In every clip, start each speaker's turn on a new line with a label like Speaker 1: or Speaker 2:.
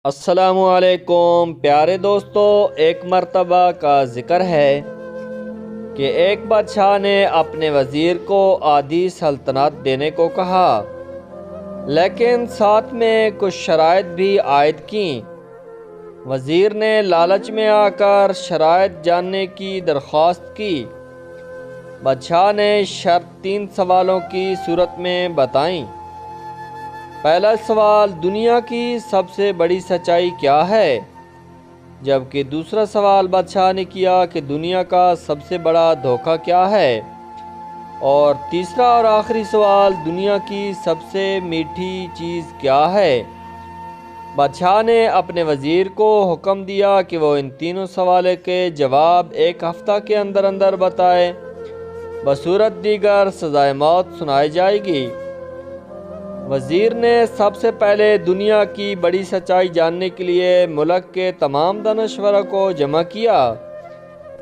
Speaker 1: السلام علیکم پیارے دوستو، ایک مرتبہ کا ذکر ہے کہ ایک بادشاہ نے اپنے وزیر کو آدھی سلطنت دینے کو کہا، لیکن ساتھ میں کچھ شرائط بھی عائد کیں۔ وزیر نے لالچ میں آ کر شرائط جاننے کی درخواست کی۔ بادشاہ نے شرط 3 سوالوں کی صورت میں بتائیں۔ پہلا سوال، دنیا کی سب سے بڑی سچائی کیا ہے؟ جبکہ دوسرا سوال بادشاہ نے کیا کہ دنیا کا سب سے بڑا دھوکہ کیا ہے؟ اور تیسرا اور آخری سوال، دنیا کی سب سے میٹھی چیز کیا ہے؟ بادشاہ نے اپنے وزیر کو حکم دیا کہ وہ ان تینوں سوالوں کے جواب 1 ہفتہ کے اندر اندر بتائے، بصورت دیگر سزائے موت سنائی جائے گی۔ وزیر نے سب سے پہلے دنیا کی بڑی سچائی جاننے کے لیے ملک کے تمام دانشوروں کو جمع کیا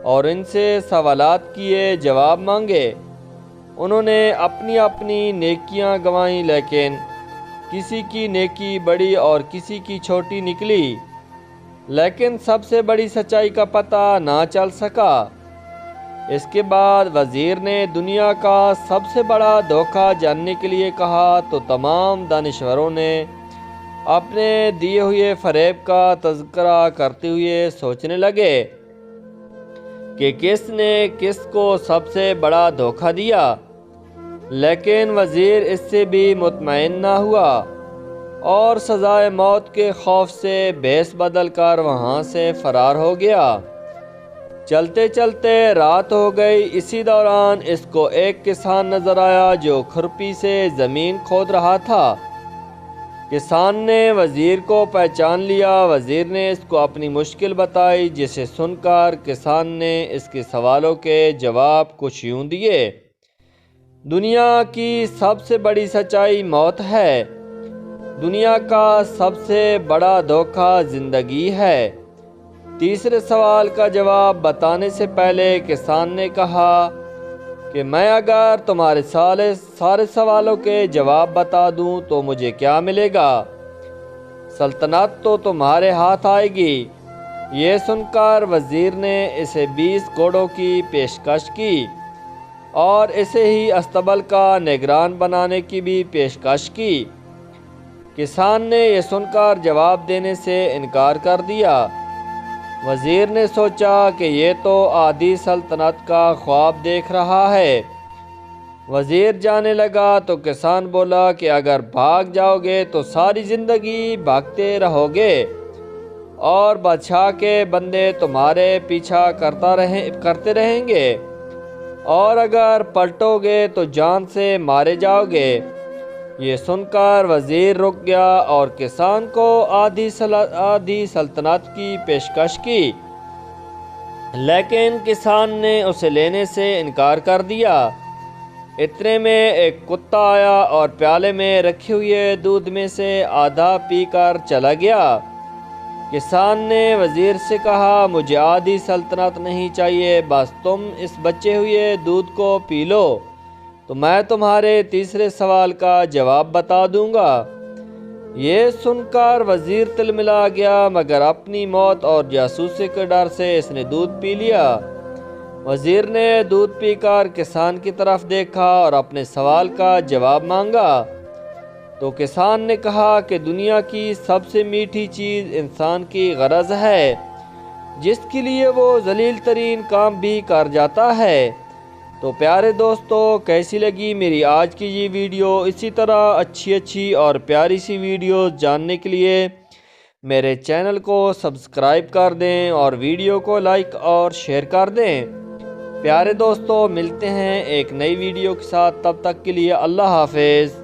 Speaker 1: اور ان سے سوالات کیے، جواب مانگے۔ انہوں نے اپنی اپنی نیکیاں گنوائیں، لیکن کسی کی نیکی بڑی اور کسی کی چھوٹی نکلی، لیکن سب سے بڑی سچائی کا پتہ نہ چل سکا۔ اس کے بعد وزیر نے دنیا کا سب سے بڑا دھوکہ جاننے کے لیے کہا، تو تمام دانشوروں نے اپنے دیے ہوئے فریب کا تذکرہ کرتے ہوئے سوچنے لگے کہ کس نے کس کو سب سے بڑا دھوکہ دیا، لیکن وزیر اس سے بھی مطمئن نہ ہوا اور سزائے موت کے خوف سے بھیس بدل کر وہاں سے فرار ہو گیا۔ چلتے چلتے رات ہو گئی۔ اسی دوران اس کو ایک کسان نظر آیا جو کھرپی سے زمین کھود رہا تھا۔ کسان نے وزیر کو پہچان لیا۔ وزیر نے اس کو اپنی مشکل بتائی، جسے سن کر کسان نے اس کے سوالوں کے جواب کچھ یوں دیے۔ دنیا کی سب سے بڑی سچائی موت ہے۔ دنیا کا سب سے بڑا دھوکہ زندگی ہے۔ تیسرے سوال کا جواب بتانے سے پہلے کسان نے کہا کہ میں اگر تمہارے سارے سوالوں کے جواب بتا دوں تو مجھے کیا ملے گا؟ سلطنت تو تمہارے ہاتھ آئے گی۔ یہ سن کر وزیر نے اسے 20 گھوڑوں کی پیشکش کی اور اسے ہی استبل کا نگران بنانے کی بھی پیشکش کی۔ کسان نے یہ سن کر جواب دینے سے انکار کر دیا۔ وزیر نے سوچا کہ یہ تو آدھی سلطنت کا خواب دیکھ رہا ہے۔ وزیر جانے لگا تو کسان بولا کہ اگر بھاگ جاؤ گے تو ساری زندگی بھاگتے رہو گے اور بادشاہ کے بندے تمہارے پیچھا کرتے رہیں گے، اور اگر پلٹو گے تو جان سے مارے جاؤ گے۔ یہ سن کر وزیر رک گیا اور کسان کو آدھی سلطنت کی پیشکش کی، لیکن کسان نے اسے لینے سے انکار کر دیا۔ اتنے میں ایک کتا آیا اور پیالے میں رکھے ہوئے دودھ میں سے آدھا پی کر چلا گیا۔ کسان نے وزیر سے کہا، مجھے آدھی سلطنت نہیں چاہیے، بس تم اس بچے ہوئے دودھ کو پی لو تو میں تمہارے تیسرے سوال کا جواب بتا دوں گا۔ یہ سن کر وزیر تلملا گیا، مگر اپنی موت اور جاسوسی کے ڈر سے اس نے دودھ پی لیا۔ وزیر نے دودھ پی کر کسان کی طرف دیکھا اور اپنے سوال کا جواب مانگا، تو کسان نے کہا کہ دنیا کی سب سے میٹھی چیز انسان کی غرض ہے، جس کے لیے وہ ذلیل ترین کام بھی کر جاتا ہے۔ تو پیارے دوستو، کیسی لگی میری آج کی یہ ویڈیو؟ اسی طرح اچھی اور پیاری سی ویڈیوز جاننے کے لیے میرے چینل کو سبسکرائب کر دیں اور ویڈیو کو لائک اور شیئر کر دیں۔ پیارے دوستو، ملتے ہیں ایک نئی ویڈیو کے ساتھ، تب تک کے لیے اللہ حافظ۔